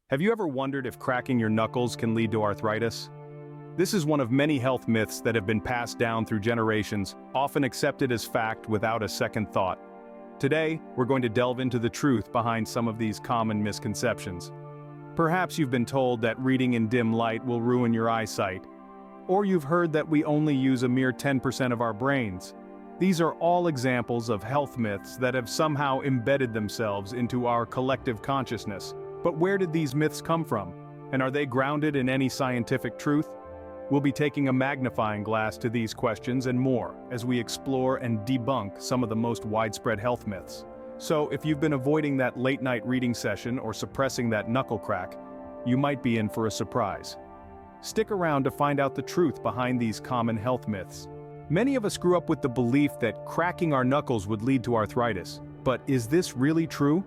Have you ever wondered if cracking your knuckles can lead to arthritis? This is one of many health myths that have been passed down through generations, often accepted as fact without a second thought. Today, we're going to delve into the truth behind some of these common misconceptions. Perhaps you've been told that reading in dim light will ruin your eyesight. Or you've heard that we only use a mere 10% of our brains. These are all examples of health myths that have somehow embedded themselves into our collective consciousness. But where did these myths come from? And are they grounded in any scientific truth? We'll be taking a magnifying glass to these questions and more as we explore and debunk some of the most widespread health myths. So if you've been avoiding that late-night reading session or suppressing that knuckle crack, you might be in for a surprise. Stick around to find out the truth behind these common health myths. Many of us grew up with the belief that cracking our knuckles would lead to arthritis. But is this really true?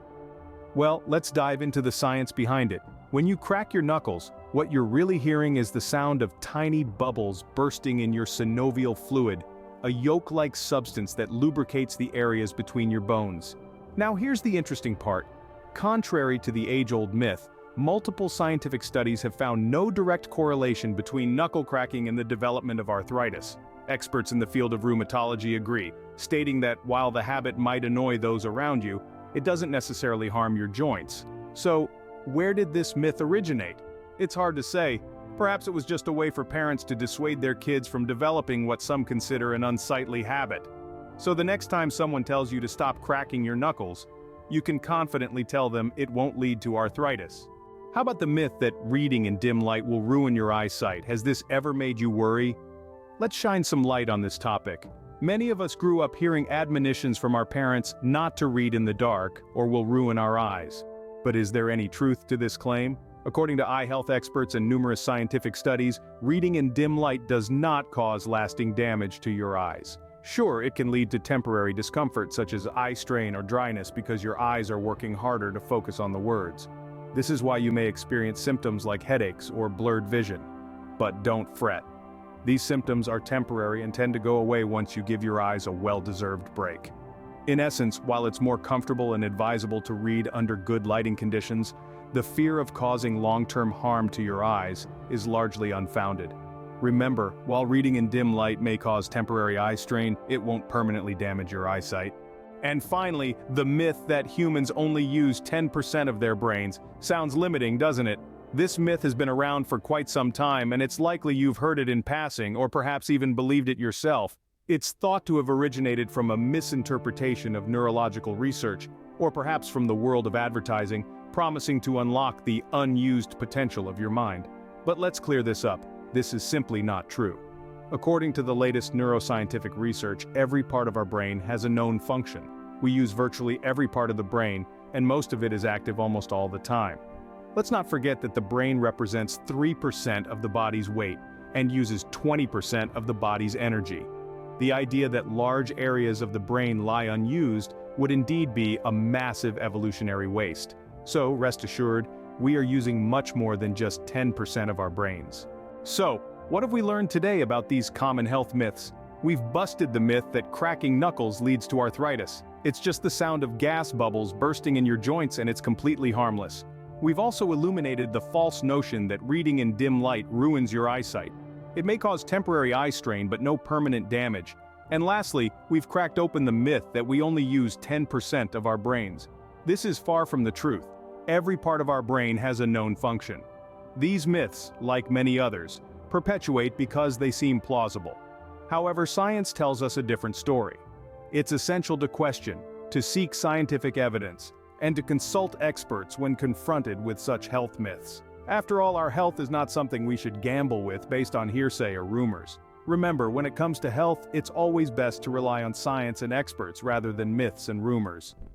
Well, let's dive into the science behind it. When you crack your knuckles, what you're really hearing is the sound of tiny bubbles bursting in your synovial fluid, a yolk-like substance that lubricates the areas between your bones. Now here's the interesting part. Contrary to the age-old myth, multiple scientific studies have found no direct correlation between knuckle cracking and the development of arthritis. Experts in the field of rheumatology agree, stating that while the habit might annoy those around you, it doesn't necessarily harm your joints. So, where did this myth originate? It's hard to say. Perhaps it was just a way for parents to dissuade their kids from developing what some consider an unsightly habit. So the next time someone tells you to stop cracking your knuckles, you can confidently tell them it won't lead to arthritis. How about the myth that reading in dim light will ruin your eyesight? Has this ever made you worry? Let's shine some light on this topic. Many of us grew up hearing admonitions from our parents not to read in the dark or will ruin our eyes. But is there any truth to this claim? According to eye health experts and numerous scientific studies, reading in dim light does not cause lasting damage to your eyes. Sure, it can lead to temporary discomfort such as eye strain or dryness because your eyes are working harder to focus on the words. This is why you may experience symptoms like headaches or blurred vision. But don't fret. These symptoms are temporary and tend to go away once you give your eyes a well-deserved break. In essence, while it's more comfortable and advisable to read under good lighting conditions, the fear of causing long-term harm to your eyes is largely unfounded. Remember, while reading in dim light may cause temporary eye strain, it won't permanently damage your eyesight. And finally, the myth that humans only use 10% of their brains sounds limiting, doesn't it? This myth has been around for quite some time, and it's likely you've heard it in passing or perhaps even believed it yourself. It's thought to have originated from a misinterpretation of neurological research, or perhaps from the world of advertising, promising to unlock the unused potential of your mind. But let's clear this up. This is simply not true. According to the latest neuroscientific research, every part of our brain has a known function. We use virtually every part of the brain, and most of it is active almost all the time. Let's not forget that the brain represents 3% of the body's weight and uses 20% of the body's energy. The idea that large areas of the brain lie unused would indeed be a massive evolutionary waste. So, rest assured, we are using much more than just 10% of our brains. So, what have we learned today about these common health myths? We've busted the myth that cracking knuckles leads to arthritis. It's just the sound of gas bubbles bursting in your joints and it's completely harmless. We've also illuminated the false notion that reading in dim light ruins your eyesight. It may cause temporary eye strain but no permanent damage. And lastly, we've cracked open the myth that we only use 10% of our brains. This is far from the truth. Every part of our brain has a known function. These myths, like many others, perpetuate because they seem plausible. However, science tells us a different story. It's essential to question, to seek scientific evidence, and to consult experts when confronted with such health myths. After all, our health is not something we should gamble with based on hearsay or rumors. Remember, when it comes to health, it's always best to rely on science and experts rather than myths and rumors.